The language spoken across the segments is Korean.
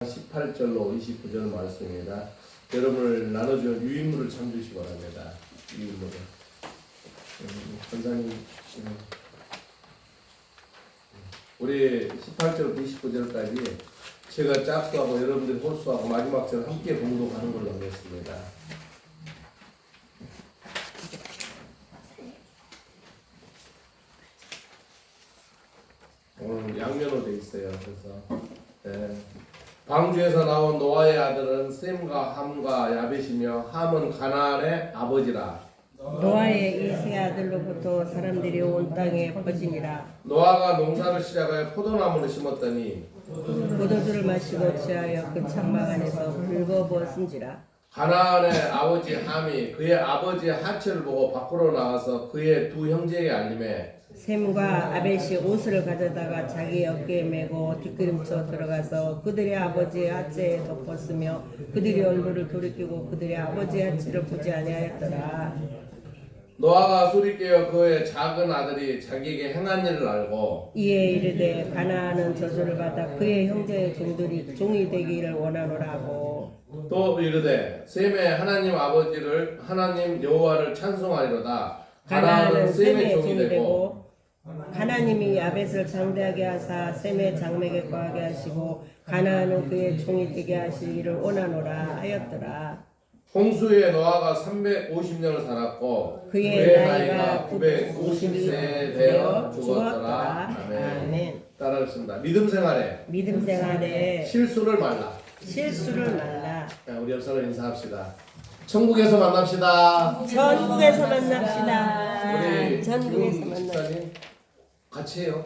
18절로 29절 말씀입니다. 여러분을 나눠주는 유인물을 참주시기 바랍니다. 유인물을. 권사님, 우리 18절부터 29절까지 제가 짝수하고 여러분들이 홀수하고 마지막 절 함께 공동하는 걸로 하겠습니다. 오늘 양면으로 되어 있어요. 그래서 네. 방주에서 나온 노아의 아들은 셈과 함과 야벳이며 함은 가나안의 아버지라. 노아의 이 세 아들로부터 사람들이 온 땅에 퍼지니라. 노아가 농사를 시작하여 포도나무를 심었더니 포도주를 마시고 취하여 그 창막 안에서 붉어부었은지라. 가나안의 아버지 함이 그의 아버지의 하체를 보고 밖으로 나와서 그의 두 형제에게 알림해 셈과 아벳이 옷을 가져다가 자기 어깨에 메고 뒷걸음쳐 들어가서 그들의 아버지의 하체에 덮었으며 그들이 얼굴을 돌이키고 그들의 아버지의 하체를 보지 아니하였더라. 노아가 소리 깨어 그의 작은 아들이 자기에게 행한 일을 알고 이에 이르되 가나안은 저주를 받아 그의 형제의 종들이 종이 되기를 원하노라고. 또 이르되 셈의 하나님 아버지를 하나님 여호와를 찬송하리로다. 가나안은 셈의 종이 되고 하나님이 야벳을 장대하게 하사 셈의 장맥에 거하게 하시고 가나안은 그의 종이 되게 하시기를 원하노라 하였더라. 홍수에 노아가 350년을 살았고 그의 나이가 950세 되어 죽었더라. 아멘. 아멘. 따라하겠습니다. 믿음 생활에 믿음 생활에 실수를 말라. 실수를 말라. 자, 우리 옆 사람 인사합시다. 천국에서 만납시다. 전국에서 만납시다. 우리 전국에서 만납시다. 집사님 같이 해요.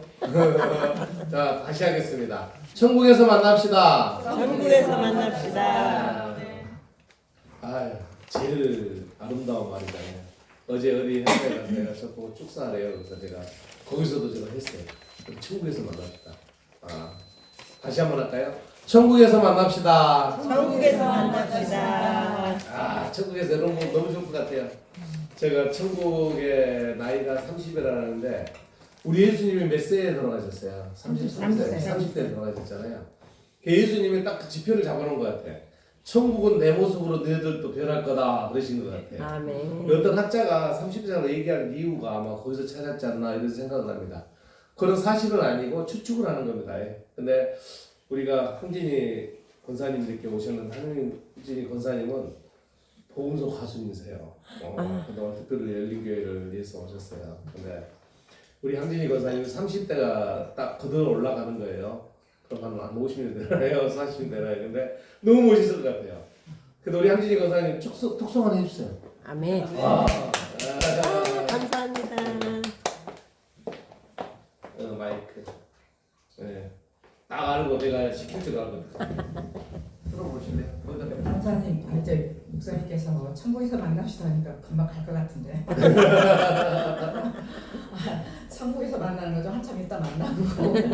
자, 다시 하겠습니다. 천국에서 만납시다. 전국에서 만납시다. 아, 제일 아름다운 말이잖아요. 어제 어디 행사에 가서 내가 저 보고 축사하래요. 그래서 제가 거기서도 제가 했어요. 천국에서 만납시다. 아, 다시 한번 할까요? 천국에서 만납시다. 전국에서 만납시다. 아, 천국에서 여러분 너무 좋을 것 같아요. 제가 천국의 나이가 30이라는데 우리 예수님이 몇 세에 돌아가셨어요? 33세. 30세에 돌아가셨잖아요. 예수님이 딱 그 지표를 잡아놓은 것 같아. 천국은 내 모습으로 너희들도 변할 거다 그러신 것 같아요. 아멘. 어떤 학자가 30세로 얘기하는 이유가 아마 거기서 찾았지 않나 이런 생각을 합니다. 그런 사실은 아니고 추측을 하는 겁니다. 근데 우리가 흥진이 권사님들께 오셨는 흥진이 권사님은 복음서 가수님이세요. 그동안 특별히 열린교회를 위해서 오셨어요. 근데 우리 향진이 권사님은 30대가 딱 거들어 올라가는 거예요. 그럼 한 50년 되나요? 40년 되나요? 근데 너무 멋있을 것 같아요. 근데 우리 향진이 권사님 톡송 하나 해주세요. 아멘. 와. 감사합니다. 마이크. 네. 딱 알고 내가 시킬 줄 알거든. 들어보실래요? 감사님, 이제 목사님께서 천국에서 만납시다 하니까 금방 갈 것 같은데. 천국에서 만나는 거죠. 한참 있다 만나고.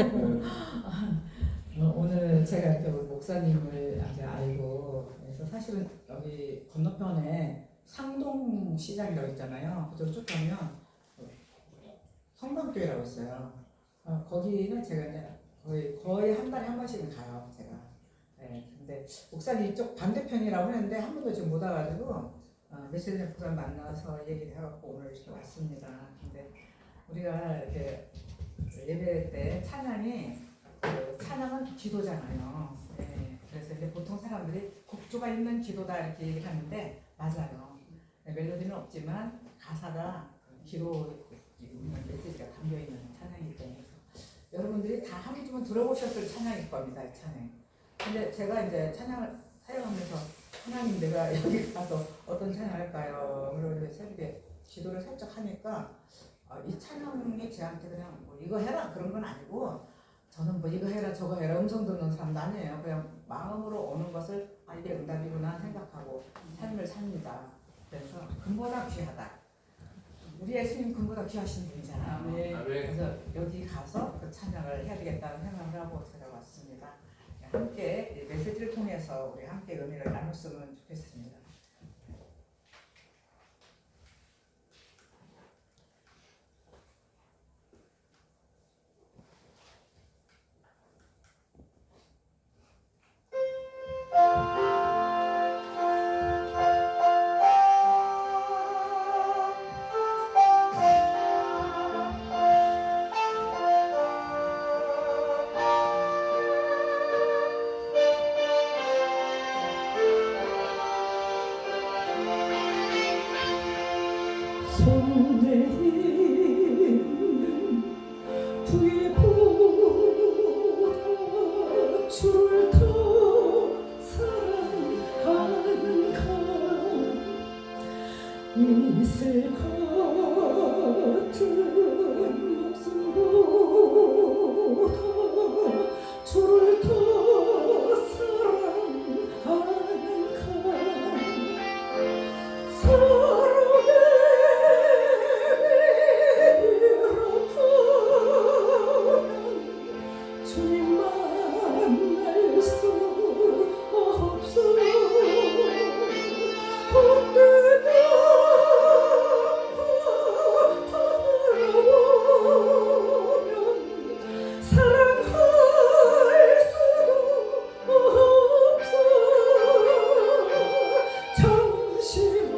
오늘 제가 이렇게 우리 목사님을 이제 알고 그래서 사실은 여기 건너편에 상동 시장이라고 있잖아요. 그쪽으로 쭉 가면 성방교회라고 있어요. 거기는 제가 이제 거의 한 달에 한 번씩은 가요, 제가. 네, 근데 목사님 이쪽 반대편이라고 했는데 한 번도 지금 못 와가지고 며칠 전에 목사님 만나서 얘기를 해갖고 오늘 이렇게 왔습니다. 근데 우리가 이렇게 예배 때 찬양이 찬양은 기도잖아요. 네, 그래서 이제 보통 사람들이 곡조가 있는 기도다 이렇게 얘기를 하는데 맞아요. 네, 멜로디는 없지만 가사가 기도 메시지가 담겨 있는 찬양이기 때문에 여러분들이 다 한 번쯤은 들어보셨을 찬양일 겁니다. 이 찬양. 근데 제가 이제 찬양을 사용하면서 하나님 내가 여기 가서 어떤 찬양을 할까요? 그러고 새벽에 기도를 살짝 하니까 이 찬양이 저한테 그냥 뭐 이거 해라 그런 건 아니고 저는 뭐 이거 해라 저거 해라 음성 듣는 사람도 아니에요. 그냥 마음으로 오는 것을 이게 응답이구나 생각하고 삶을 삽니다. 그래서 금보다 귀하다. 우리 예수님 금보다 귀하신 분이잖아요. 그래서 여기 가서 그 찬양을 해야 되겠다는 생각을 하고 제가 왔습니다. 함께 메시지를 통해서 우리 함께 은혜를 나눴으면 좋겠습니다. 손에 있는 부위보다 주를 더 사랑하는가 이슬 같은 목숨보다 주를 더 사랑하는가 사랑의 비로보면 주님 만날 수 없어 헛되는 바라보면 사랑할 수도 없어 잠시만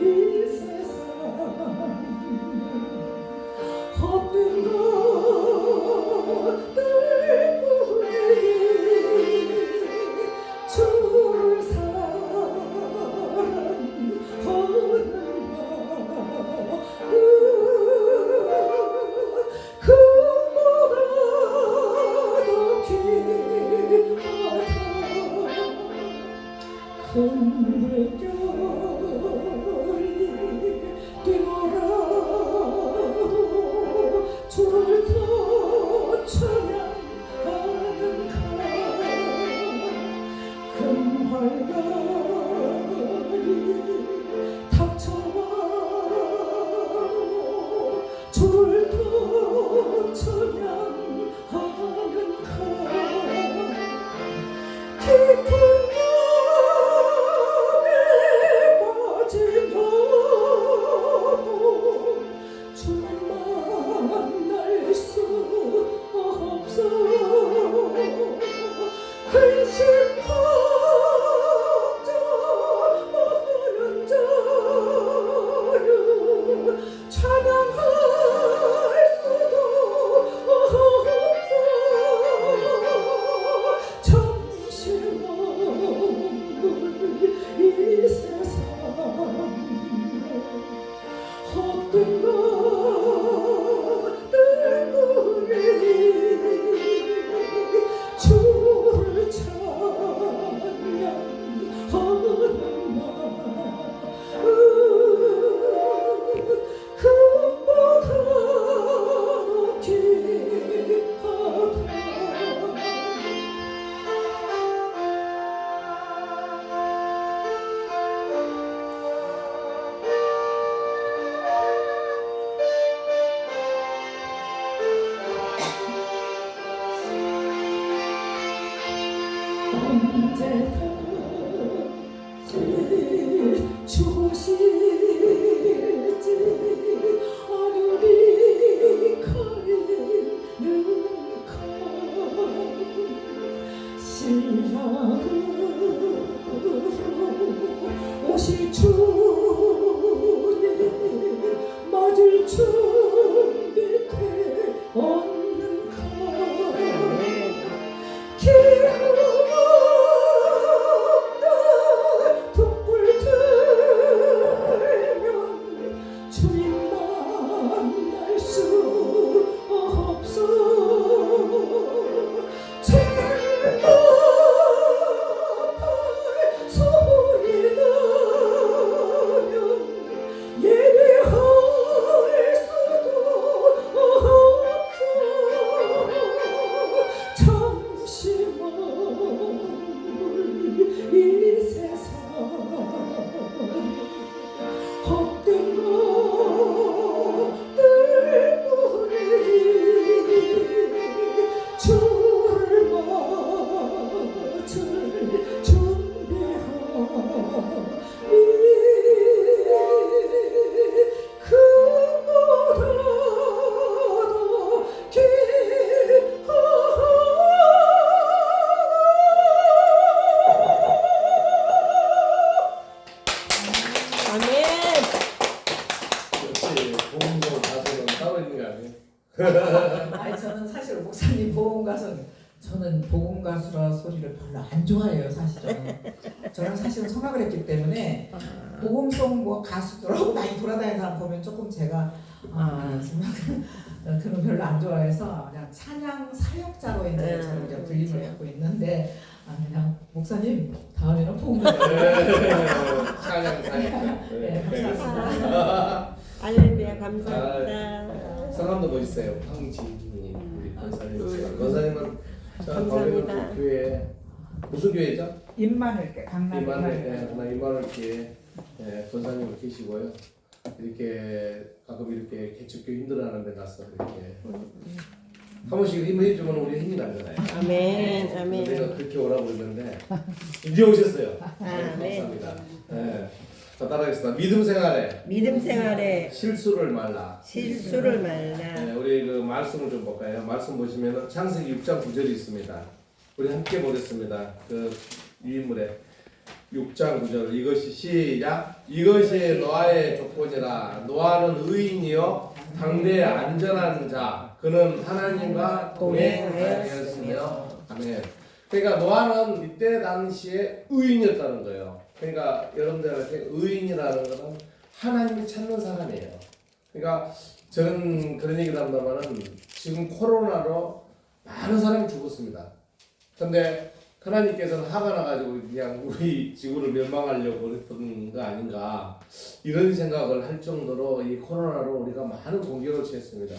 이 세상 헛된 것들 뿐이지 주를 사랑하는가 그보다 더 귀하다 큰 물결이 뛰어라도 주를 더 찬양하는가 큰 활갈이 닥쳐와도 주를 더 찬양하는가 깊은 밤에 빠진 너도 주님 만날 수 없어 근심 걱정 없는 자유 찬양할 수도 없어 잠시만 이 세상 헛된 것들 뿐이지 주를 찬양하는가 그보다 더 귀하다 언제든지 주실지 하늘이 가리는 것 신랑으로 오실 주님 맞을 준비돼 없는가 기름 없는 등불 들면 주님 만날 수 없어 철문앞에 소리 나면 예배할 수도 없어 잠시만 이 세상 헛된 것들 뿐이지 주를 맞을 준비하니 그보다 더 귀하다 저는 복음 가수라 소리를 별로 안 좋아해요, 사실은. 저는 사실은 성악을 했기 때문에 복음송 뭐 가수들하고 많이 돌아다니는 사람 보면 조금 제가 그런 별로 안 좋아해서 그냥 찬양 사역자로 이제 저는 이제 불림을 하고 있는데 그냥 목사님 다음에는 복음 가수. 찬양 찬양. 네, 감사합니다. 할렐루야 감사합니다. 성함도 멋있어요. 황진희 우리 권사님. 권사님은 저 감사합니다. 거기는 그 교회 무슨 교회죠? 임마누엘 강남 이만을 교회 권사님을 계시고요. 이렇게 가끔 이렇게 개척교 힘들어하는데 가서 이렇게 한 번씩 힘을 해주면 우리 힘이 나잖아요. 아멘 아멘. 내가 그렇게 오라고 그랬는데 이제 오셨어요. 아멘. 감사합니다. 네. 자, 따라하겠습니다. 믿음 생활에 믿음 생활에 실수를 말라. 실수를 말라. 네, 우리 그 말씀을 좀 볼까요? 말씀 보시면은 창세기 6장 9절이 있습니다. 우리 함께 보겠습니다. 그 유인물에 6장 9절 이것이 시작. 이것이 노아의 조건이라. 노아는 의인이요 당대에 안전한 자. 그는 하나님과 동행하였으며. 아멘. 그러니까 노아는 이때 당시에 의인이었다는 거예요. 그러니까 여러분들한테 의인이라는 것은 하나님이 찾는 사람이에요. 그러니까 저는 그런 얘기를 합니다만은 지금 코로나로 많은 사람이 죽었습니다. 근데 하나님께서는 화가 나가지고 그냥 우리 지구를 멸망하려고 그랬던 거 아닌가 이런 생각을 할 정도로 이 코로나로 우리가 많은 공격을 취했습니다.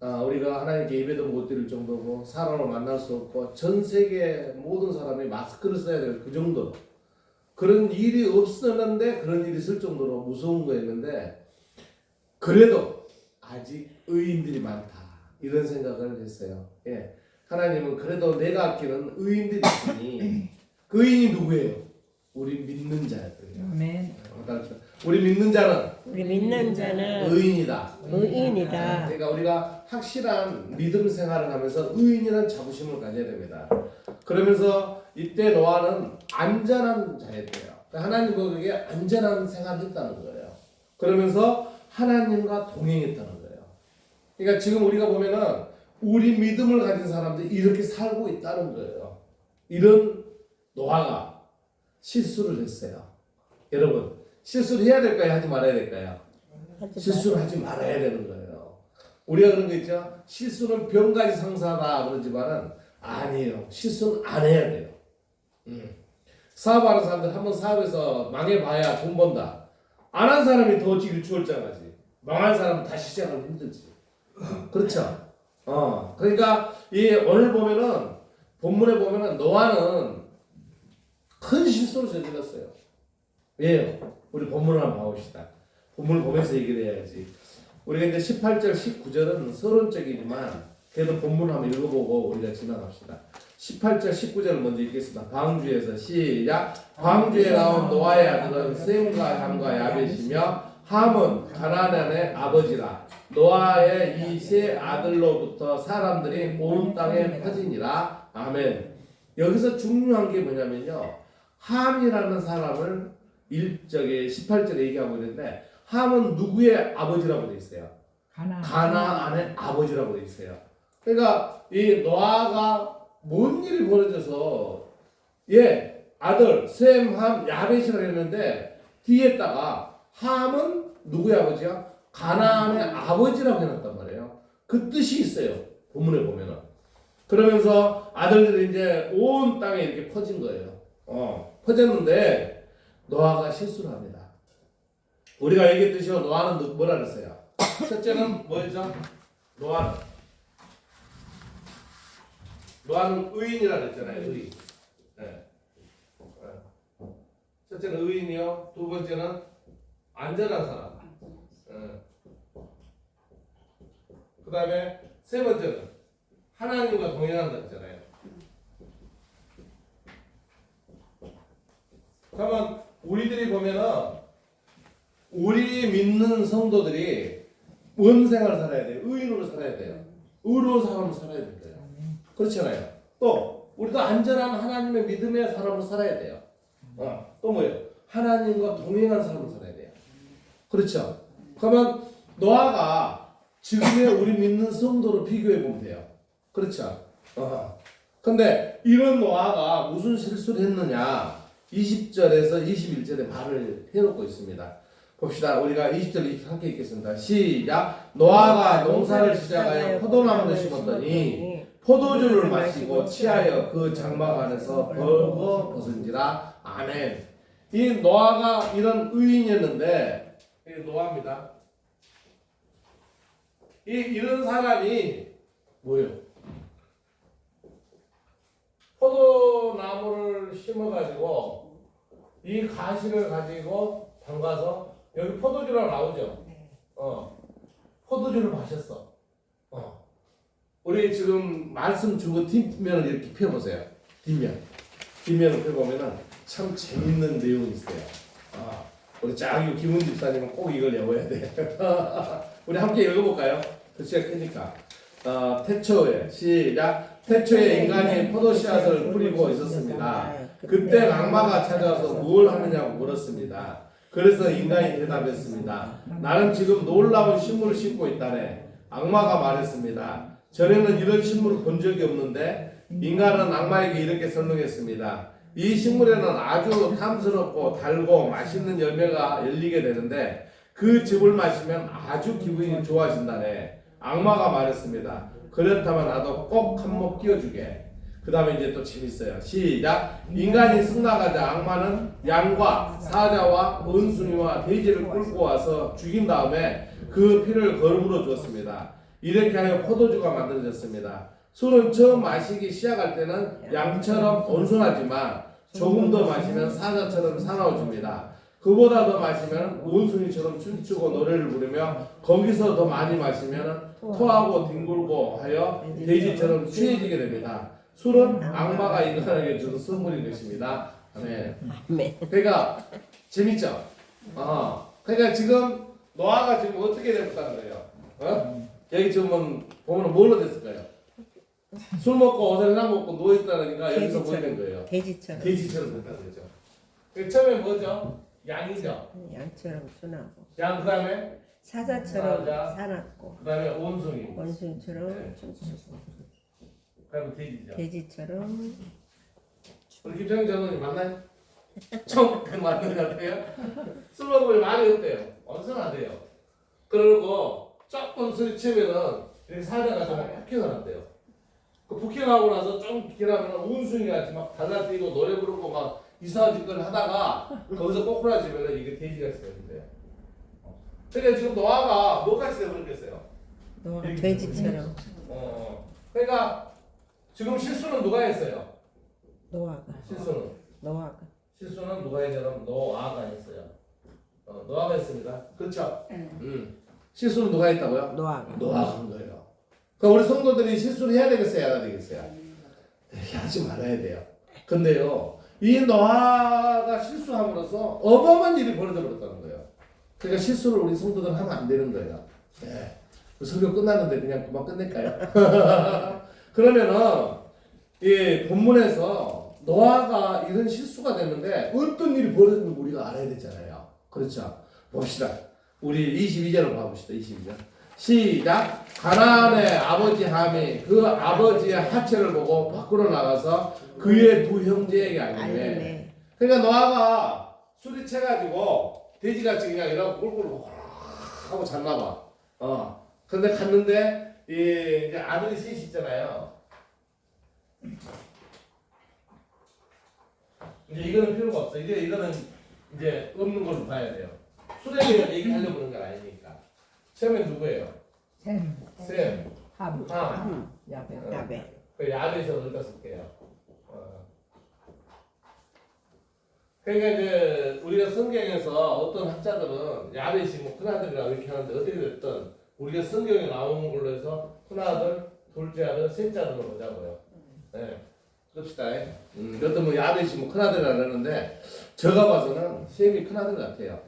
우리가 하나님께 예배도 못 드릴 정도고 사람을 만날 수 없고 전 세계 모든 사람이 마스크를 써야 될 그 정도로 그런 일이 없었는데 그런 일이 있을 정도로 무서운 거였는데 그래도 아직 의인들이 많다 이런 생각을 했어요. 예. 하나님은 그래도 내가 아끼는 의인들이 있으니 그 의인이 누구예요? 우리 믿는 자예요. 아멘. 우리 믿는 자는 우리 믿는 자는 의인이다. 의인이다. 그러니까 우리가 확실한 믿음 생활을 하면서 의인이라는 자부심을 가져야 됩니다. 그러면서 이때 노아는 안전한 자였대요. 그러니까 하나님 보기에 안전한 생활을 했다는 거예요. 그러면서 하나님과 동행했다는 거예요. 그러니까 지금 우리가 보면은 우리 믿음을 가진 사람들이 이렇게 살고 있다는 거예요. 이런 노아가 실수를 했어요. 여러분 실수를 해야 될까요? 하지 말아야 될까요? 실수를 하지 말아야 되는 거예요. 우리가 그런 거 있죠? 실수는 병까지 상사다 그러지만은 아니에요. 실수는 안 해야 돼요. 사업하는 사람들 한번 사업에서 망해봐야 돈 번다. 안 한 사람이 더 일추월장하지. 망한 사람은 다시 시작하면 힘들지. 그렇죠? 그러니까 이 오늘 보면은 본문에 보면은 노아는 큰 실수를 저질렀어요. 왜요? 우리 본문을 한번 봐봅시다. 본문을 보면서 얘기를 해야지. 우리가 이제 18절, 19절은 서론적이지만 그래도 본문을 한번 읽어보고 우리가 지나갑시다. 18절, 19절을 먼저 읽겠습니다. 방주에서 시작. 방주에 나온 노아의 아들은 셈과 함과 야벳이며 함은 가나안의 아버지라. 노아의 이 세 아들로부터 사람들이 온 땅에 퍼지니라. 아멘. 여기서 중요한 게 뭐냐면요. 함이라는 사람을 18절에 얘기하고 있는데 함은 누구의 아버지라고 돼 있어요? 가나안의 아버지라고 돼 있어요. 그러니까 이 노아가 뭔 일이 벌어져서 아들 셈, 함, 야벳이라고 했는데 뒤에다가 함은 누구의 아버지야? 가나안의 아버지라고 해놨단 말이에요. 그 뜻이 있어요. 본문에 보면은. 그러면서 아들들이 이제 온 땅에 이렇게 퍼진 거예요. 퍼졌는데 노아가 실수를 합니다. 우리가 얘기했듯이 노아는 뭐라 그랬어요? 첫째는 뭐였죠? 노아는 의인이라 그랬잖아요. 의인. 네. 첫째는 의인이요. 두 번째는 안전한 사람. 그 다음에 세 번째는 하나님과 동행한다 했잖아요. 그러면 우리들이 보면은 우리 믿는 성도들이 뭔 생활을 살아야 돼요? 의인으로 살아야 돼요. 의로운 사람으로 살아야 돼요. 그렇잖아요. 또 우리도 안전한 하나님의 믿음의 사람으로 살아야 돼요. 또 뭐예요? 하나님과 동행한 사람으로 살아야 돼요. 그렇죠? 그러면 노아가 지금의 우리 믿는 성도로 비교해 보면 돼요. 그렇죠? 근데 이런 노아가 무슨 실수를 했느냐? 20절에서 21절에 말을 해놓고 있습니다. 봅시다. 우리가 20절 20절 함께 읽겠습니다. 시작. 노아가 농사를 시작하여 포도나무를 심었더니 포도주를 마시고 취하여 그 장막 안에서 벌거 벗은지라. 아멘. 이 노아가 이런 의인이었는데, 이게 노아입니다. 이런 사람이 뭐예요? 포도나무를 심어가지고 이 가시를 가지고 담가서 여기 포도주라고 나오죠. 포도주를 마셨어. 우리 지금 말씀 주고 뒷면을 이렇게 펴보세요. 뒷면을 펴보면은 참 재밌는 내용이 있어요. 우리 짱이 김훈 집사님은 꼭 이걸 외워야 돼. 우리 함께 읽어볼까요? 글씨가 크니까. 태초에 시작. 태초에 인간이 포도씨앗을 뿌리고 있었습니다. 그때 악마가 찾아와서 무엇을 하느냐고 물었습니다. 그래서 인간이 대답했습니다. 나는 지금 놀라운 식물을 심고 있다네. 악마가 말했습니다. 전에는 이런 식물을 본 적이 없는데 인간은 악마에게 이렇게 설명했습니다. 이 식물에는 아주 탐스럽고 달고 맛있는 열매가 열리게 되는데 그 즙을 마시면 아주 기분이 좋아진다네. 악마가 말했습니다. 그렇다면 나도 꼭 한 몫 끼워주게. 그 다음에 이제 또 재밌어요. 시작. 인간이 승낙하자 악마는 양과 사자와 원숭이와 돼지를 끌고 와서 죽인 다음에 그 피를 거름으로 주었습니다. 이렇게 하여 포도주가 만들어졌습니다. 술은 처음 마시기 시작할 때는 양처럼 온순하지만 조금 더 마시면 사자처럼 사나워집니다. 그보다 더 마시면 원숭이처럼 춤추고 노래를 부르며 거기서 더 많이 마시면 토하고 뒹굴고 하여 돼지처럼 취해지게 됩니다. 술은 악마가 인간에게 주는 선물인 것입니다. 아멘. 그러니까 재밌죠? 그러니까 지금 노아가 지금 어떻게 됐다는 거예요? 여기 지금 보면 뭘로 됐을까요? 술 먹고 어설랑 먹고 누워 있다니까 여기서 뭐 된 거예요? 돼지처럼 됐다는 거죠. 그 처음에 뭐죠? 양이죠. 양처럼 순하고 양 그다음에 사자처럼 사자. 사납고 그다음에 원숭이. 원숭이처럼 네. 춤추고 그다음에 돼지죠. 돼지처럼 우리 김정희 장로님 맞나요? 좀 맞는 것 같아요. 술 먹으면 말이 없대요. 언선하대요. 그러고 조금 술이 치면은 이렇게 사자가 좀 폭행을 한대요. 그 폭행하고 나서 좀 지나면 원숭이 같이 막 달라뛰고 노래 부르고 막 이상한 짓거리를 하다가 거기서 꼬꾸라지면은 이게 돼지같이 되는데요. 그러니까 지금 노아가 뭐같이 되버렸겠어요? 노아가 돼지처럼 그러니까 지금 실수는 누가 했어요? 노아가 실수는 누가 했냐면 노아가 했어요. 노아가 했습니다. 그렇죠? 실수는 누가 했다고요? 노아가 한 거예요. 그러니까 우리 성도들이 실수를 해야 되겠어요? 안 해야 되겠어요? 하지 말아야 돼요. 근데요, 이 노아가 실수함으로써 어마어마한 일이 벌어져 버렸다는 거예요. 그러니까 실수를 우리 성도들은 하면 안 되는 거예요. 네. 설교 끝났는데 그냥 그만 끝낼까요? 그러면은 이 본문에서 노아가 이런 실수가 됐는데 어떤 일이 벌어졌는지 우리가 알아야 되잖아요. 그렇죠? 봅시다. 우리 22절을 봐봅시다. 22절. 시작. 가나안의 아버지 함이 그 아버지의 하체를 보고 밖으로 나가서 그의 두 형제에게 알리매. 그러니까 노아가 술이 채가지고 돼지같이 그냥 이러고 꿀꿀 하고 잤나봐. 근데 갔는데 이제 아들이 셋이 있잖아요. 이제 이거는 필요가 없어. 이거는 이제 없는 걸로 봐야 돼요. 술에 얘기하려고 그런 건 아니니까. 처음엔 누구예요? 셈, 함, 야벳. 그 야벳에서 늙었을게요. 그러니까 이제 우리가 성경에서 어떤 학자들은 야벳이 뭐 큰아들이라고 이렇게 하는데 어떻게 됐든 우리가 성경에 나오는 걸로 해서 큰아들, 둘째 아들, 셋째 아들로 보자고요. 네. 그럽시다. 어떤 뭐 야벳이 뭐 큰아들이라고 그러는데 제가 봐서는 셈이 큰아들 같아요.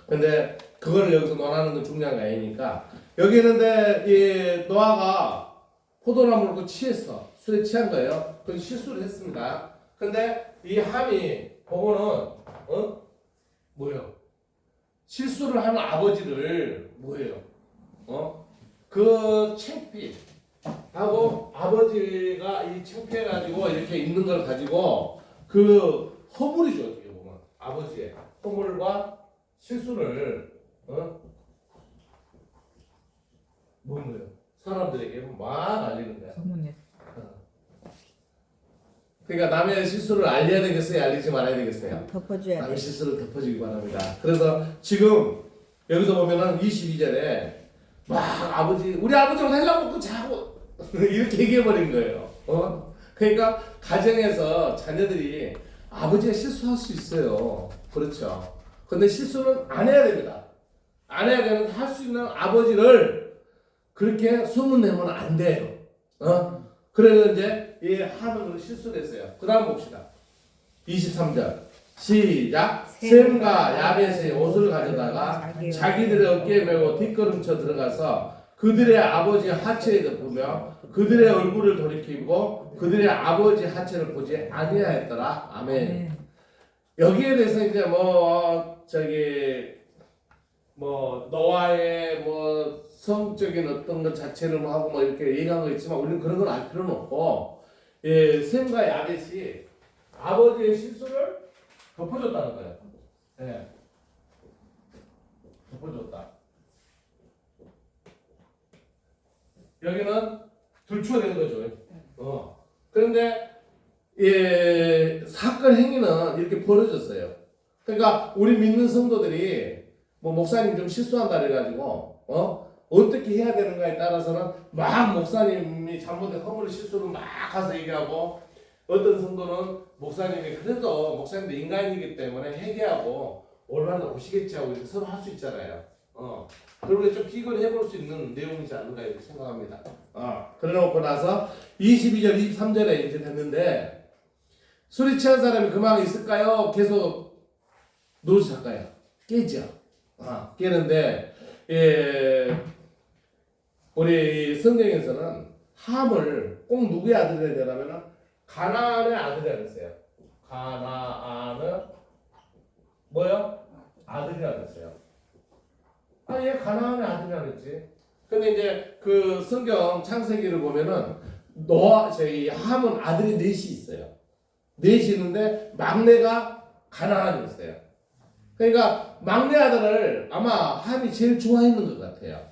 근데 그걸 여기서 논하는 건 중요한 게 아니니까 여기 있는데 이 노아가 포도나무를 그 취했어. 술에 취한 거예요. 그래서 실수를 했습니다. 근데 이 함이 보고는 뭐예요? 실수를 하는 아버지를 뭐예요? 그 창피 하고 아버지가 이 창피해가지고 이렇게 있는 걸 가지고 그 허물이죠. 어떻게 보면 아버지의 허물과 실수를 뭐예요? 사람들에게 막 알리는 거야. 소문내. 그러니까 남의 실수를 알려야 되겠어요? 알리지 말아야 되겠어요? 덮어줘야 남의 돼. 실수를 덮어주기 바랍니다. 그래서 지금 여기서 보면은 22절에 막 우리 아버지가 헬라 먹고 자고 이렇게 얘기해버린 거예요. 그러니까 가정에서 자녀들이 아버지가 실수할 수 있어요. 그렇죠. 근데 실수는 안 해야 됩니다. 안 해야 되는데 할 수 있는 아버지를 그렇게 소문내면 안 돼요. 그래서 이제 이 하면으로 실수를 했어요. 그 다음 봅시다. 23절 시작. 셈과 야벳의 옷을 가져다가 자기들의 어깨에 메고 뒷걸음쳐 들어가서 그들의 아버지 하체에 덮으며 그들의 얼굴을 돌이키고 그들의 아버지 하체를 보지 아니하였더라. 아멘. 여기에 대해서 이제 노아의 성적인 어떤 것 자체를 하고 이렇게 얘기한 거 있지만 우리는 그런 건 알 필요는 없고, 셈과 야벳이 아버지의 실수를 덮어줬다는 거예요. 예. 덮어줬다. 여기는 들추어낸 거죠. 그런데 사건 행위는 이렇게 벌어졌어요. 그러니까 우리 믿는 성도들이 목사님 좀 실수한다 그래가지고 어떻게 해야 되는가에 따라서는 막 목사님이 잘못된 허물의 실수를 막 가서 얘기하고, 어떤 성도는 목사님이 그래도 목사님도 인간이기 때문에 회개하고 올바른 오시겠지 하고 이렇게 서로 할 수 있잖아요. 그리고 좀 비교를 해볼 수 있는 내용이지 않을까 이렇게 생각합니다. 그래놓고 나서 22절, 23절에 이제 됐는데, 술이 취한 사람이 그만 있을까요? 계속 노릇이 할까요? 깨죠. 깨는데, 우리 성경에서는 함을 꼭 누구의 아들이라 되냐면 가나안의 아들이라 그랬어요. 가나안은 뭐요? 아들이라 그랬어요. 얘 가나안의 아들이라 그랬지. 근데 이제 그 성경 창세기를 보면은 함은 아들이 넷이 있어요. 넷이 있는데 막내가 가나안이었어요. 그러니까 막내 아들을 아마 함이 제일 좋아했는 것 같아요.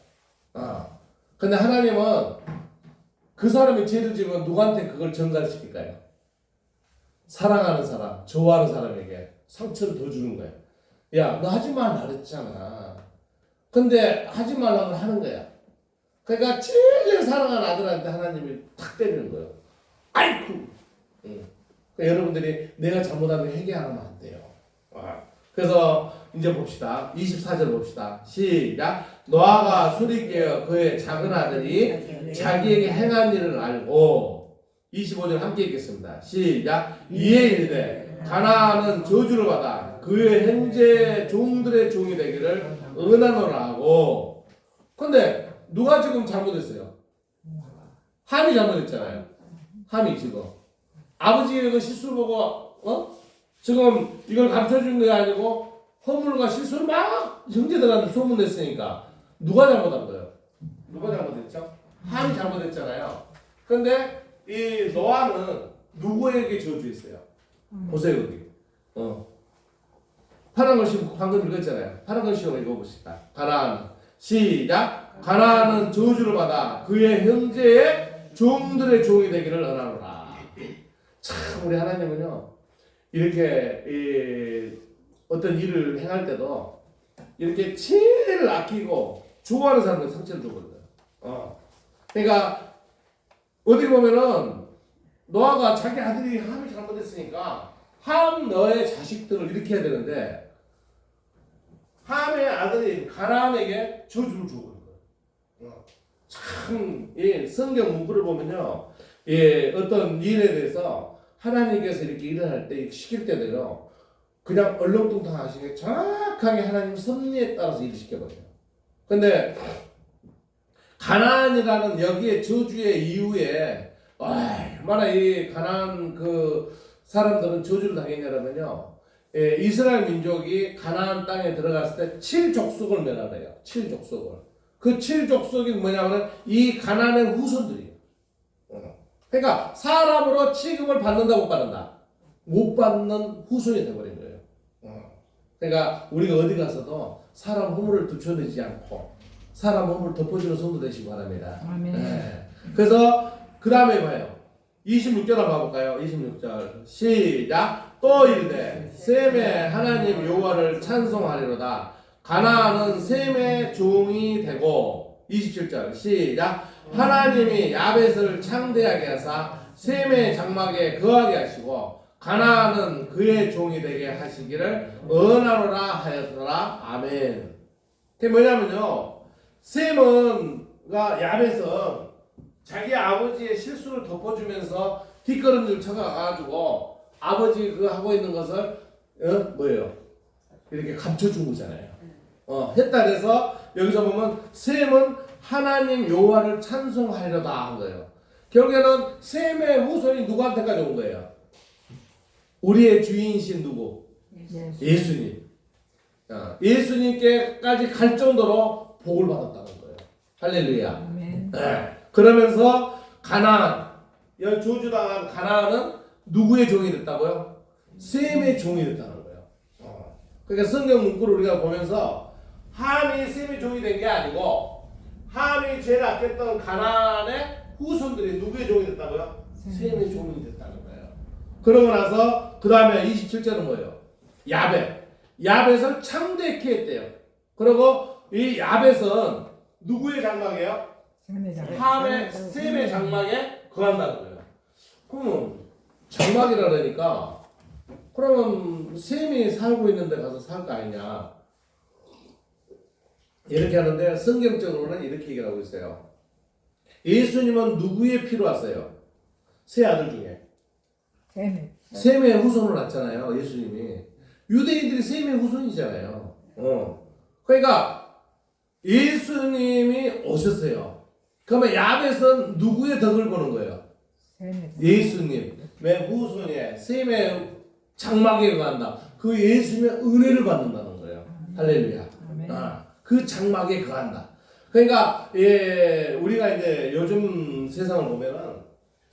근데 하나님은 그 사람이 죄를 지으면 누구한테 그걸 전가시킬까요? 사랑하는 사람, 좋아하는 사람에게 상처를 더 주는 거예요. 야, 너 하지 말라 그랬잖아. 근데 하지 말라고 하는 거야. 그러니까 제일 사랑하는 아들한테 하나님이 탁 때리는 거예요. 아이쿠. 그러니까 여러분들이 내가 잘못하면 회개 안 하면 안 돼요. 그래서 이제 봅시다. 24절 봅시다. 시작. 노아가 술이 깨어 그의 작은 아들이 자기에게 행한 일을 알고, 25절 함께 읽겠습니다. 시작. 이에 이르되 가나안은 저주를 받아 그의 형제 종들의 종이 되기를 은하노라 하고. 근데 누가 지금 잘못했어요? 함이 잘못했잖아요. 함이 지금 아버지의 그 실수를 보고 지금 이걸 감춰준 게 아니고 허물과 실수를 막 형제들한테 소문냈으니까 누가 잘못한 거예요? 누가 잘못했죠? 함이 잘못했잖아요. 근데 이 노아는 누구에게 저주했어요? 보세요 여기. 파란 글씨 방금 읽었잖아요. 파란 글씨로 읽어봅시다. 가나안. 시작. 가나안은 저주를 받아 그의 형제의 종들의 종이 되기를 원하노라. 참 우리 하나님은요 이렇게 어떤 일을 행할 때도 이렇게 제일 아끼고 좋아하는 사람들 상처를 주거든요. 그러니까 어디 보면은 노아가 자기 아들이 함이 잘못했으니까 함 너의 자식들을 이렇게 해야 되는데 함의 아들이 가나안에게 저주를 주고 있는 거예요. 참, 성경 문구를 보면요, 어떤 일에 대해서 하나님께서 이렇게 일을 할 때, 시킬 때도요, 그냥 얼렁뚱땅 하시게 정확하게 하나님 섭리에 따라서 일을 시켜버려요. 근데 가나안이라는 여기에 저주의 이후에 얼마나 이 가나안 그 사람들은 저주를 당했냐면요, 이스라엘 민족이 가나안 땅에 들어갔을 때 7족속을 멸하래요. 7족속을. 그 7족속이 뭐냐면 이 가나안의 후손들이에요. 그러니까 사람으로 취급을 받는다 못 받는다? 못 받는 후손이 돼버린 거예요. 그러니까 우리가 어디 가서도 사람 허물을 들춰내지 않고 사람 허물을 덮어주는 성도 되시기 바랍니다. 아멘. 네. 그래서 그 다음에 봐요. 26절 한번 봐볼까요? 26절 시작. 또 이르되 셈의 하나님 여호와를 찬송하리로다. 가나안은 셈의 종이 되고 27절 시작. 하나님이 야벳을 창대하게 하사 셈의 장막에 거하게 하시고 가나안은 그의 종이 되게 하시기를 언하노라 하였더라. 아멘. 그게 뭐냐면요, 셈은가 야벳은 자기 아버지의 실수를 덮어주면서 뒷걸음질 쳐가가지고 아버지 그 하고 있는 것을 뭐예요? 이렇게 감춰준 거잖아요. 했다 그래서 여기서 보면 셈은 하나님 여호와를 찬송하려다 한 거예요. 결국에는 셈의 후손이 누구한테까지 온 거예요? 우리의 주인이신 누구? 예수님. 예수님께까지 갈 정도로 복을 받았다는 거예요. 할렐루야. 네. 그러면서 가나안, 저주당한 가나안은 누구의 종이 됐다고요? 셈의 종이 됐다는 거예요. 그러니까 성경 문구를 우리가 보면서 함이 셈의 종이 된 게 아니고 함이 죄를 아꼈던 가나안의 후손들이 누구의 종이 됐다고요? 셈의 종이 됐다는 거예요. 그러고 나서 그 다음에 27절은 뭐예요? 야벳을 창대케 했대요. 그리고 이 야벳은 누구의 장막이에요? 함의 셈의 장막에 거한다는 거예요. 그러면 장막이라 그러니까 그러면 셈이 살고 있는데 가서 살 거 아니냐? 이렇게 하는데 성경적으로는 이렇게 얘기를 하고 있어요. 예수님은 누구의 피로 왔어요? 세 아들 중에 셈의 후손을 낳잖아요. 예수님이 유대인들이 셈의 후손이잖아요. 그러니까 예수님이 오셨어요. 그러면 야벳은 누구의 덕을 보는 거예요? 예수님의 후손에 셈의 장막에 거한다. 그 예수님의 은혜를 받는다는 거예요. 할렐루야. 그 장막에 거한다. 그러니까 우리가 이제 요즘 세상을 보면은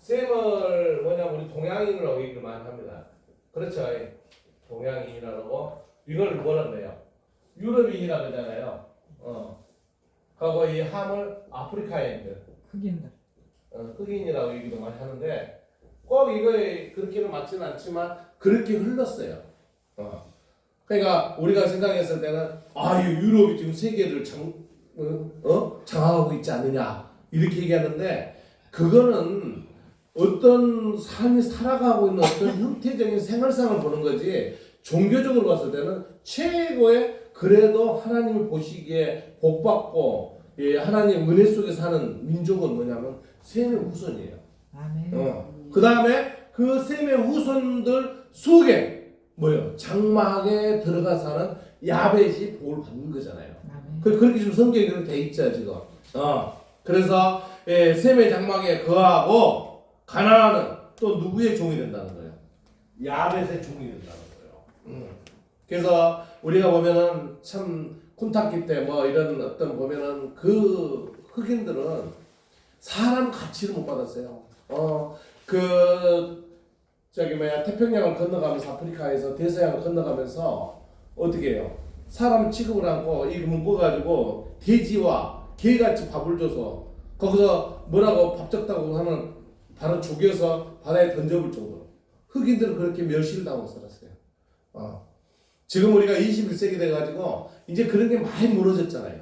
셈을 우리 동양인이라고 얘기를 많이 합니다. 그렇죠. 동양인이라고 이걸 뭐라 그래요? 유럽인이라 그러잖아요. 하고 이 함을 아프리카인들, 흑인이라고 얘기도 많이 하는데 꼭 이거에 그렇게는 맞지는 않지만 그렇게 흘렀어요. 그러니까 우리가 생각했을 때는 이 유럽이 지금 세계를 장악하고 있지 않느냐 이렇게 얘기하는데 그거는 어떤 삶이 살아가고 있는 어떤 형태적인 생활상을 보는 거지 종교적으로 봤을 때는 최고의 그래도 하나님을 보시기에 복받고 하나님 은혜 속에 사는 민족은 뭐냐면 셈의 후손이에요. 그 다음에 그 셈의 후손들 속에 뭐예요? 장막에 들어가 사는 야벳이 복을 받는 거잖아요. 그렇게 지금 성경이 그렇게 돼 있죠 지금. 그래서 셈의 장막에 거하고 가나안은 또 누구의 종이 된다는 거예요? 야벳의 종이 된다는 거예요. 그래서 우리가 보면은 참 쿤타키 때 뭐 이런 어떤 보면은 그 흑인들은 사람 가치를 못 받았어요. 태평양을 건너가면서 아프리카에서 대서양을 건너가면서 어떻게 해요? 사람 취급을 하고 이 묶어가지고 돼지와 개같이 밥을 줘서 거기서 뭐라고 밥 적다고 하면 바로 죽여서 바다에 던져볼 정도로 흑인들은 그렇게 멸시를 당하고 살았어요. 지금 우리가 21세기 돼가지고 이제 그런 게 많이 무너졌잖아요.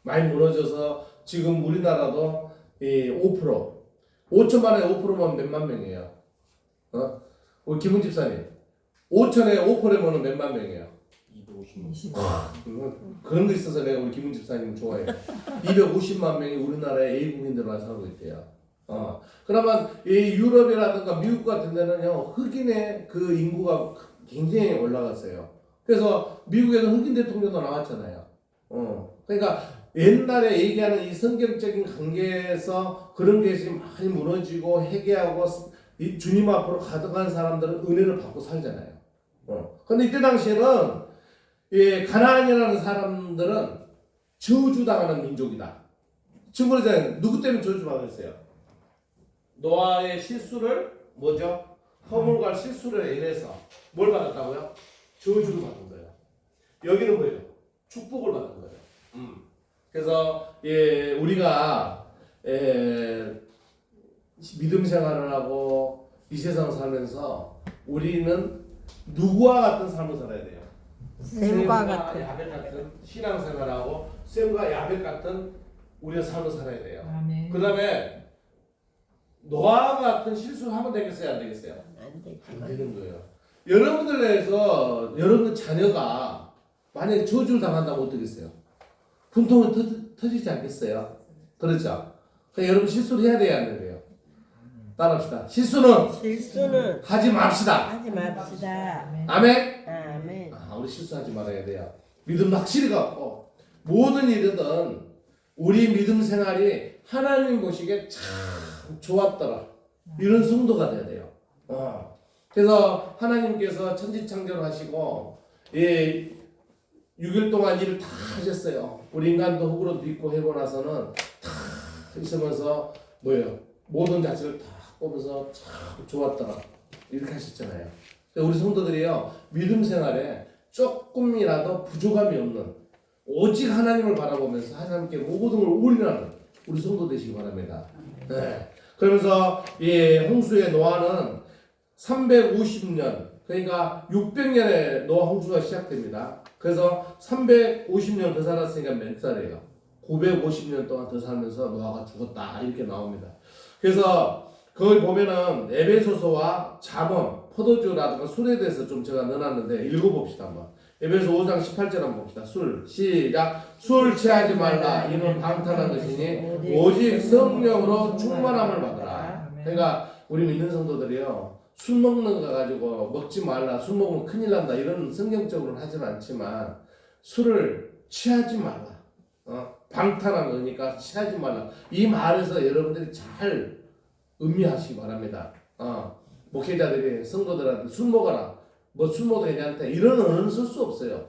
많이 무너져서 지금 우리나라도 5천만에 5%면 몇만 명이에요. 우리 김은 집사님 5천에 5%면 몇만 명이에요? 250만. 그런 거 있어서 내가 우리 김은 집사님 좋아해요. 250만 명이 우리나라에 외국인들만 살고 있대요. 그러면 이 유럽이라든가 미국 같은 데는요 흑인의 그 인구가 굉장히 올라갔어요. 그래서 미국에는 흑인 대통령도 나왔잖아요. 그러니까 옛날에 얘기하는 이 성경적인 관계에서 그런 게 지금 많이 무너지고 회개하고 이 주님 앞으로 가득한 사람들은 은혜를 받고 살잖아요. 근데 이때 당시에는 가나안이라는 사람들은 저주당하는 민족이다. 지금 그러잖아요. 누구 때문에 저주받았어요? 노아의 실수를 뭐죠? 허물과 실수를 인해서 뭘 받았다고요? 저주를 받은 거예요. 여기는 뭐예요? 축복을 받은 거예요. 그래서 예, 우리가 믿음 생활을 하고 이 세상 살면서 우리는 누구와 같은 삶을 살아야 돼요? 샘과 같은. 야벳 같은 신앙생활하고 샘과 야벳 같은 우리의 삶을 살아야 돼요. 아멘. 그 다음에 노아와 같은 실수를 하면 되겠어요? 안 되겠어요? 안 되지. 안 되는 거예요. 여러분들 내에서 여러분 자녀가 만약에 저주를 당한다면 어떻겠어요? 분통은 터지지 않겠어요? 그렇죠? 그러니까 여러분 실수를 해야 돼야 하는 거예요. 따라합시다. 실수는 하지 맙시다. 맙시다. 아멘. 아멘. 우리 실수하지 말아야 돼요. 믿음 확실히 갖고 모든 일이든 우리 믿음 생활이 하나님 보시기에 참 좋았더라. 이런 성도가 돼야 돼요. 그래서 하나님께서 천지창조를 하시고 6일 동안 일을 다 하셨어요. 우리 인간도 흙으로 빚고 해고 나서는 다 있으면서 뭐예요? 모든 자체를 다 보면서 참 좋았더라. 이렇게 하셨잖아요. 우리 성도들이요. 믿음 생활에 조금이라도 부족함이 없는 오직 하나님을 바라보면서 하나님께 모든 걸 올인하는 우리 성도 되시기 바랍니다. 네. 그러면서 홍수의 노아는 350년 그러니까 600년에 노아 홍수가 시작됩니다. 그래서 350년 더 살았으니까 몇 살이에요? 950년 동안 더 살면서 노아가 죽었다 이렇게 나옵니다. 그래서 거기 보면은 에베소서와 잠언, 포도주라든가 술에 대해서 좀 제가 넣어놨는데 읽어봅시다 한번. 에베소 5장 18절 한번 봅시다. 술 시작. 술 취하지 말라 이는 방탕한 것이니 오직 성령으로 충만함을 받으라. 그러니까 우리 믿는 성도들이요. 술 먹는 거 가지고 먹지 말라. 술 먹으면 큰일 난다. 이런 성경적으로는 하진 않지만 술을 취하지 말라. 방탕한 거니까 취하지 말라. 이 말에서 여러분들이 잘 음미하시기 바랍니다. 목회자들이 성도들한테 술 먹어라. 뭐 술 먹어도 괜찮대. 이런 언어는 쓸 수 없어요.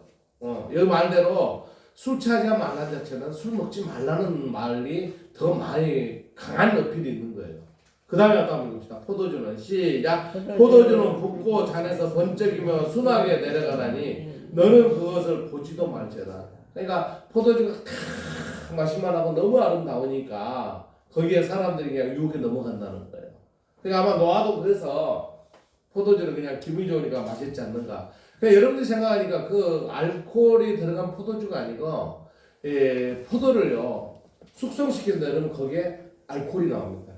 여기 말대로 술 취하지 말라는 자체는 술 먹지 말라는 말이 더 많이 강한 어필이 있는 거예요. 그 다음에 아까 한번 봅시다. 포도주는 시작. 포도주는 붓고 잔에서 번쩍이며 순하게 내려가라니 너는 그것을 보지도 말지어다. 그러니까 포도주가 마실만 하고 너무 아름다우니까 거기에 사람들이 그냥 유혹에 넘어간다는 거예요. 그러니까 아마 노아도 그래서 포도주를 그냥 기분이 좋으니까 마셨지 않는가. 그러니까 여러분들이 생각하니까 그 알코올이 들어간 포도주가 아니고 포도를요 숙성시키는데 여러분 거기에 알코올이 나옵니다.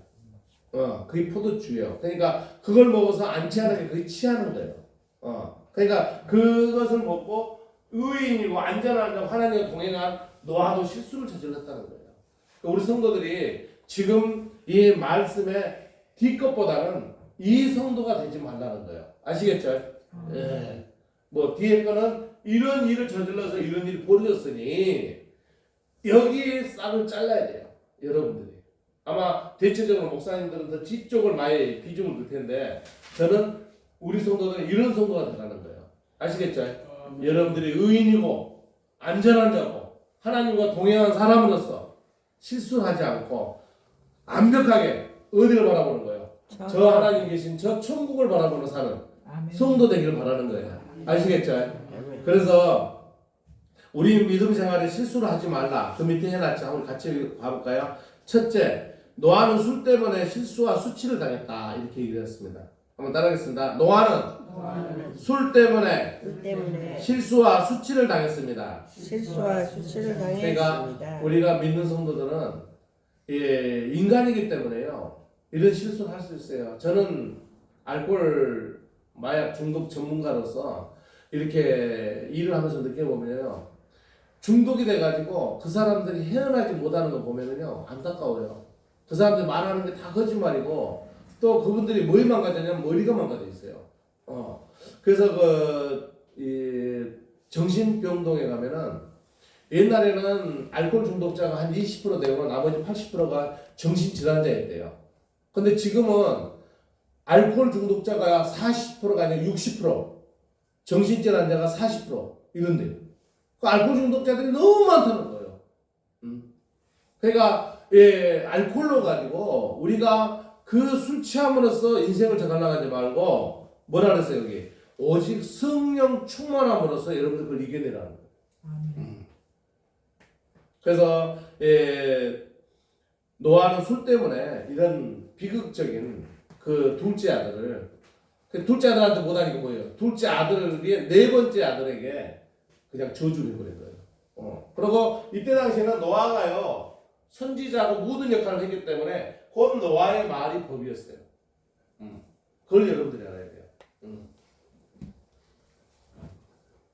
그게 포도주예요. 그러니까 그걸 먹어서 안 취하는 게 거의 취하는 거예요. 그러니까 그것을 먹고 의인이고 안전한 하나님과 동행한 노아도 실수를 저질렀다는 거예요. 우리 성도들이 지금 이 말씀의 뒤것보다는 이 성도가 되지 말라는 거예요. 아시겠죠? 예. 뭐 뒤에 거는 이런 일을 저질러서 이런 일이 벌어졌으니 여기에 싹을 잘라야 돼요. 여러분들이. 아마 대체적으로 목사님들은 더 뒤쪽을 많이 비중을 둘 텐데 저는 우리 성도들은 이런 성도가 되라는 거예요. 아시겠죠? 여러분들이 의인이고 안전한 자고 하나님과 동행한 사람으로서 실수하지 않고 완벽하게 어디를 바라보는 거예요? 저 하나님 계신 저 천국을 바라보는 사는 성도 되기를 바라는 거예요. 아시겠죠? 그래서 우리 믿음 생활에 실수를 하지 말라. 그 밑에 해놨죠. 한번 같이 봐볼까요? 첫째, 노아는 술 때문에 실수와 수치를 당했다. 이렇게 얘기를 했습니다. 한번 따라하겠습니다. 노아는 술 때문에 실수와 수치를 당했습니다. 실수와 수치를 그러니까 당했습니다. 우리가 믿는 성도들은 인간이기 때문에요. 이런 실수를 할 수 있어요. 저는 알코올 마약 중독 전문가로서 이렇게 일을 하면서 느껴보면요. 중독이 돼가지고 그 사람들이 헤어나지 못하는 거 보면은요. 안타까워요. 그 사람들이 말하는 게 다 거짓말이고 또 그분들이 뭐에 망가졌냐면 머리가 망가져 있어요. 그래서 정신병동에 가면은 옛날에는 알코올 중독자가 한 20% 되고 나머지 80%가 정신질환자였대요. 근데 지금은 알코올 중독자가 40%가 아니라 60%, 정신질환자가 40% 이런데요. 그 알코올 중독자들이 너무 많다는 거예요. 그러니까 알코올로 가지고 우리가 그 술 취함으로써 인생을 저갈라가지 말고 뭐라 그랬어요 여기 오직 성령 충만함으로써 여러분들 그걸 이겨내라는 거예요. 그래서 노아는 술 때문에 이런 비극적인 그 둘째 아들을 그 둘째 아들한테 못하니까 뭐예요? 둘째 아들이 네 번째 아들에게 그냥 저주를 해버린 거예요. 그리고 이때 당시에는 노아가요 선지자고 모든 역할을 했기 때문에 곧 노아의 말이 법이었어요. 그걸 여러분들이 알아야 돼요.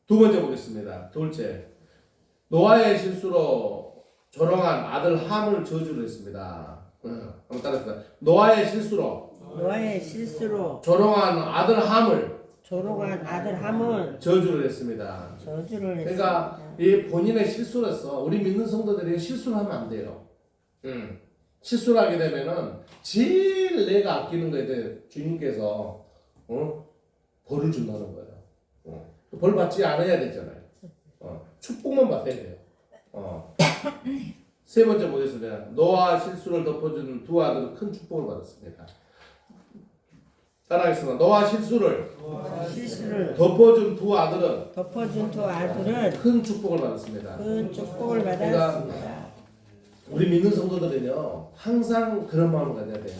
두 번째 보겠습니다. 둘째, 노아의 실수로 조롱한 아들 함을 저주를 했습니다. 한번 따라해보세요. 노아의 실수로 조롱한 아들 함을 저주를 했습니다. 그러니까 이 본인의 실수로서 우리 믿는 성도들이 실수를 하면 안 돼요. 실수를 하게 되면은 제일 내가 아끼는 거에 대해 주님께서 벌을 준다는 거예요. 벌 받지 않아야 되잖아요. 축복만 받아야 돼요. 세 번째 보겠습니다. 노아 실수를 덮어준 두 아들은 큰 축복을 받았습니다. 따라하겠습니다. 노아 실수를 덮어준 두 아들은 큰 축복을 받았습니다. 그러니까 우리 믿는 성도들은요 항상 그런 마음을 가져야 돼요.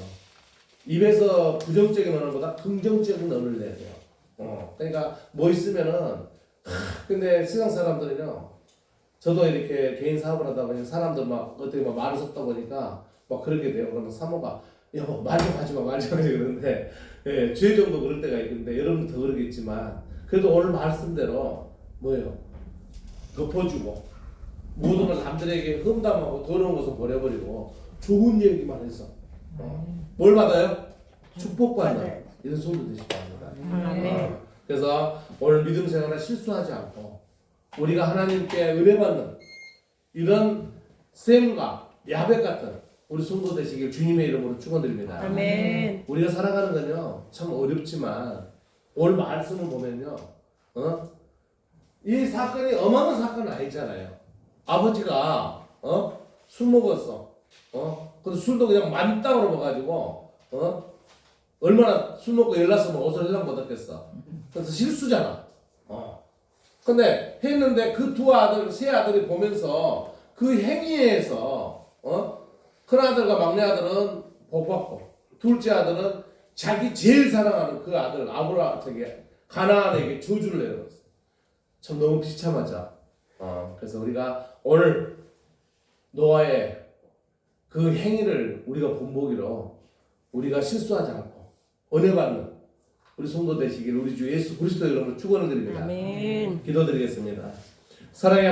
입에서 부정적인 언어보다 긍정적인 언어를 내야 돼요. 그러니까 뭐 있으면은 근데 세상 사람들은요 저도 이렇게 개인 사업을 하다 보니 사람들 막 어떻게 막 말을 섞다 보니까 막 그렇게 돼요. 그러면 사모가 여보 말 좀 하지 마 그러는데 예, 죄 정도 그럴 때가 있는데 여러분도 더 그러겠지만 그래도 오늘 말씀대로 뭐예요? 덮어주고 모든 걸 남들에게 험담하고 더러운 것을 버려버리고 좋은 얘기만 해서 뭘 받아요? 축복받는 이런 성도 되시기 바랍니다. 그래서 오늘 믿음 생활에 실수하지 않고 우리가 하나님께 은혜받는 이런 샘과 야벳 같은 우리 성도 되시길 주님의 이름으로 축원드립니다. 아멘. 우리가 살아가는 건요 참 어렵지만 오늘 말씀을 보면요 이 사건이 어마어마한 사건은 아니잖아요. 아버지가 술 먹었어. 근데 술도 그냥 만땅으로 먹어가지고 얼마나 술 먹고 열났으면 옷을 해장 못했겠어. 그래서 실수잖아. 근데 했는데 그 두 아들, 세 아들이 보면서 그 행위에서 큰 아들과 막내 아들은 복받고 둘째 아들은 자기 제일 사랑하는 그 아들 가나안에게 저주를 내렸어. 참 너무 비참하죠. 그래서 우리가 오늘 노아의 그 행위를 우리가 본보기로 우리가 실수하지 않고 은혜 받는 우리 성도 되시길 우리 주 예수 그리스도 이름으로 축원을 드립니다. 아멘. 기도드리겠습니다. 사랑의